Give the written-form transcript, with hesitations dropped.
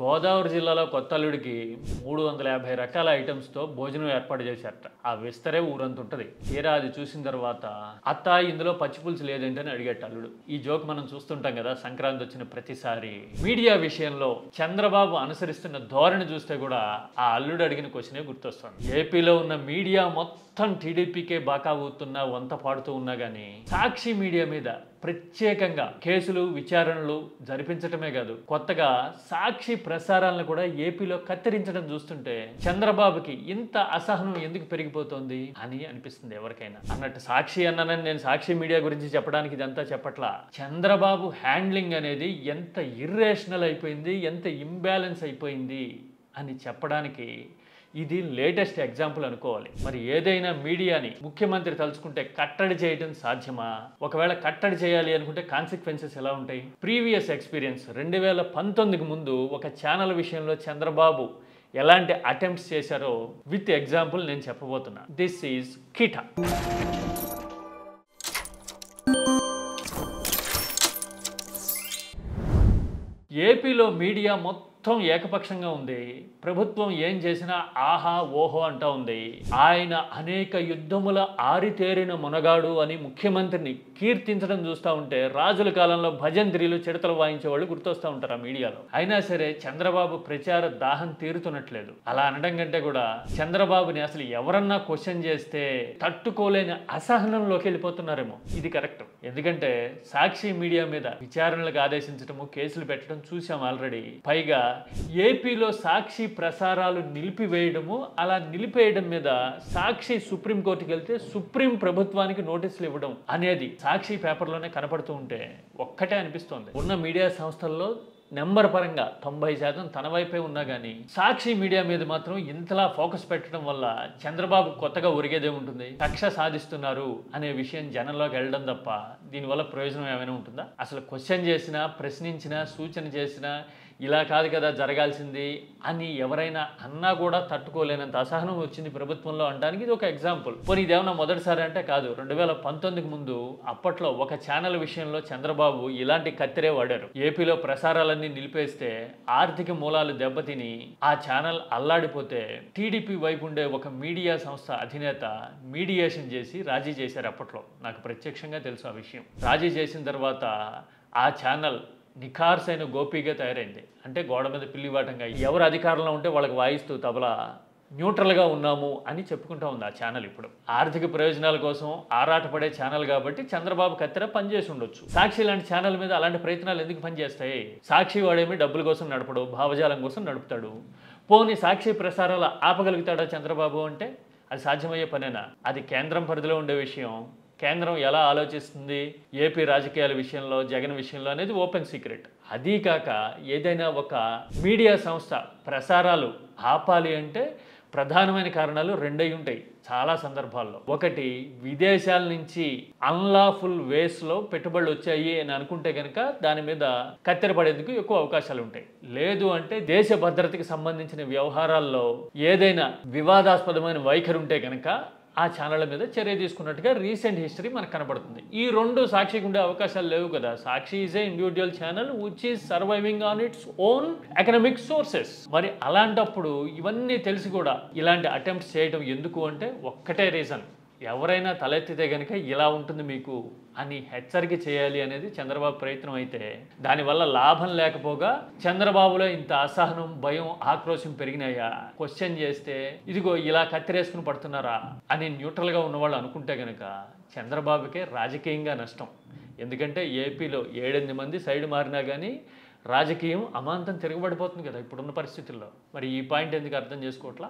గోదావరి జిల్లాలో కొత్త అల్లుడికి 350 రకాల ఐటమ్స్తో భోజనం ఏర్పాటు చేశారట. ఆ విస్తరే ఊరంత ఉంటుంది. తీరా అది చూసిన తర్వాత అత్త ఇందులో పచ్చిపులుసు లేదేంటని అడిగేట అల్లుడు. ఈ జోక్ మనం చూస్తుంటాం కదా సంక్రాంతి వచ్చిన ప్రతిసారి. మీడియా విషయంలో చంద్రబాబు అనుసరిస్తున్న ధోరణి చూస్తే కూడా ఆ అల్లుడు అడిగిన క్వశ్చనే గుర్తొస్తుంది. ఏపీలో ఉన్న మీడియా మొత్తం టీడీపీకే బాకా ఊతున్నా వంత పాడుతూ ఉన్నా కానీ సాక్షి మీడియా మీద ప్రత్యేకంగా కేసులు విచారణలు జరిపించటమే కాదు, కొత్తగా సాక్షి ప్రసారాలను కూడా ఏపీలో కత్తిరించడం చూస్తుంటే చంద్రబాబుకి ఇంత అసహనం ఎందుకు పెరిగిపోతుంది అని అనిపిస్తుంది ఎవరికైనా. అన్నట్టు సాక్షి అన్నానని నేను సాక్షి మీడియా గురించి చెప్పడానికి ఇదంతా చెప్పట్లా. చంద్రబాబు హ్యాండ్లింగ్ అనేది ఎంత ఇర్రేషనల్ అయిపోయింది, ఎంత ఇంబ్యాలెన్స్ అయిపోయింది అని చెప్పడానికి ఇది లేటెస్ట్ ఎగ్జాంపుల్ అనుకోవాలి. మరి ఏదైనా మీడియాని ముఖ్యమంత్రి తలుచుకుంటే కట్టడి చేయడం సాధ్యమా? ఒకవేళ కట్టడి చేయాలి అనుకుంటే కాన్సిక్వెన్సెస్ ఎలా ఉంటాయి? ప్రీవియస్ ఎక్స్పీరియన్స్ 2019కి ముందు ఒక ఛానల్ విషయంలో చంద్రబాబు ఎలాంటి అటెంప్ట్స్ చేశారో విత్ ఎగ్జాంపుల్ నేను చెప్పబోతున్నా. This is కిటా. ఏపీలో మీడియా మొత్తం ఏకపక్షంగా ఉంది. ప్రభుత్వం ఏం చేసినా ఆహా ఓహో అంటా ఉంది. ఆయన అనేక యుద్ధముల ఆరితేరిన మునగాడు అని ముఖ్యమంత్రిని కీర్తించడం చూస్తూ ఉంటే రాజుల కాలంలో భజంత్రీలు చిడతలు వాయించే వాళ్ళు గుర్తొస్తూ ఉంటారు ఆ మీడియాలో. అయినా సరే చంద్రబాబు ప్రచార దాహం తీరుతున్నట్లేదు. అలా అనడం కంటే కూడా చంద్రబాబుని అసలు ఎవరన్నా క్వశ్చన్ చేస్తే తట్టుకోలేని అసహనంలోకి వెళ్ళిపోతున్నారేమో. ఇది కరెక్ట్. ఎందుకంటే సాక్షి మీడియా మీద విచారణలకు ఆదేశించడము, కేసులు పెట్టడం చూసాం ఆల్రెడీ. పైగా ఏపీలో సాక్షి ప్రసారాలు నిలిపివేయడము, అలా నిలిపేయడం మీద సాక్షి సుప్రీంకోర్టుకి వెళ్తే సుప్రీం ప్రభుత్వానికి నోటీసులు ఇవ్వడం అనేది సాక్షి పేపర్లోనే కనపడుతూ ఉంటే ఒక్కటే అనిపిస్తోంది. ఉన్న మీడియా సంస్థల్లో నెంబర్ పరంగా 90% తన వైపే ఉన్నా కానీ సాక్షి మీడియా మీద మాత్రం ఇంతలా ఫోకస్ పెట్టడం వల్ల చంద్రబాబు కొత్తగా ఒరిగేదే ఉంటుంది. కక్ష సాధిస్తున్నారు అనే విషయం జనంలోకి వెళ్ళడం తప్ప దీనివల్ల ప్రయోజనం ఏమైనా ఉంటుందా? అసలు క్వశ్చన్ చేసినా, ప్రశ్నించినా, సూచన చేసినా ఇలా కాదు కదా జరగాల్సింది అని ఎవరైనా అన్నా కూడా తట్టుకోలేనంత అసహనం వచ్చింది ప్రభుత్వంలో అనడానికి ఇది ఒక ఎగ్జాంపుల్. పోనీ ఇదేమన్నా మొదటిసారి అంటే కాదు. 2019కి ముందు అప్పట్లో ఒక ఛానల్ విషయంలో చంద్రబాబు ఇలాంటి కత్తిరే వాడారు. ఏపీలో ప్రసారాలన్నీ నిలిపేస్తే ఆర్థిక మూలాలు దెబ్బతిని ఆ ఛానల్ అల్లాడిపోతే టీడీపీ వైపు ఉండే ఒక మీడియా సంస్థ అధినేత మీడియేషన్ చేసి రాజీ చేశారు. అప్పట్లో నాకు ప్రత్యక్షంగా తెలుసు ఆ విషయం. రాజీ చేసిన తర్వాత ఆ ఛానల్ నిఖార్సైన గోపీగా తయారైంది. అంటే గోడ మీద పిల్లివాటంగా ఎవరు అధికారంలో ఉంటే వాళ్ళకి వాయిస్తూ తబలా న్యూట్రల్గా ఉన్నాము అని చెప్పుకుంటూ ఉంది ఆ ఛానల్. ఇప్పుడు ఆర్థిక ప్రయోజనాల కోసం ఆరాటపడే ఛానల్ కాబట్టి చంద్రబాబు కత్తెర పనిచేసి ఉండొచ్చు. సాక్షి లాంటి ఛానల్ మీద అలాంటి ప్రయత్నాలు ఎందుకు పనిచేస్తాయి? సాక్షి వాడేమి డబ్బుల కోసం నడపడు, భావజాలం కోసం నడుపుతాడు. పోనీ సాక్షి ప్రసారాలు ఆపగలుగుతాడా చంద్రబాబు అంటే అది సాధ్యమయ్యే పనేనా? అది కేంద్రం పరిధిలో ఉండే విషయం. కేంద్రం ఎలా ఆలోచిస్తుంది ఏపీ రాజకీయాల విషయంలో, జగన్ విషయంలో అనేది ఓపెన్ సీక్రెట్. అదీ కాక ఏదైనా ఒక మీడియా సంస్థ ప్రసారాలు ఆపాలి అంటే ప్రధానమైన కారణాలు రెండై ఉంటాయి చాలా సందర్భాల్లో. ఒకటి, విదేశాల నుంచి అన్లాఫుల్ వేస్లో పెట్టుబడులు వచ్చాయి అని అనుకుంటే కనుక దాని మీద కత్తెర పడేందుకు ఎక్కువ అవకాశాలు ఉంటాయి. లేదు అంటే దేశ భద్రతకి సంబంధించిన వ్యవహారాల్లో ఏదైనా వివాదాస్పదమైన వైఖరి ఉంటే కనుక ఆ ఛానళ్ళ మీద చర్య తీసుకున్నట్టుగా రీసెంట్ హిస్టరీ మనకు కనబడుతుంది. ఈ రెండు సాక్షికి ఉండే అవకాశాలు లేవు కదా. Sakshi is a individual channel which is surviving on its own economic sources. మరి అలాంటప్పుడు ఇవన్నీ తెలిసి కూడా ఇలాంటి అటెంప్ట్స్ చేయడం ఎందుకు అంటే ఒక్కటే రీజన్, ఎవరైనా తలెత్తితే కనుక ఇలా ఉంటుంది మీకు అని హెచ్చరిక చేయాలి అనేది చంద్రబాబు ప్రయత్నం. అయితే దానివల్ల లాభం లేకపోగా చంద్రబాబులో ఇంత అసహనం, భయం, ఆక్రోశం పెరిగినాయా? క్వశ్చన్ చేస్తే ఇదిగో ఇలా కత్తిరేసుకుని పడుతున్నారా అని న్యూట్రల్గా ఉన్నవాళ్ళు అనుకుంటే కనుక చంద్రబాబుకే రాజకీయంగా నష్టం. ఎందుకంటే ఏపీలో 7-8 మంది సైడ్ మారినా కానీ రాజకీయం అమాంతం తిరగబడిపోతుంది కదా ఇప్పుడున్న పరిస్థితుల్లో. మరి ఈ పాయింట్ ఎందుకు అర్థం చేసుకోవట్లా?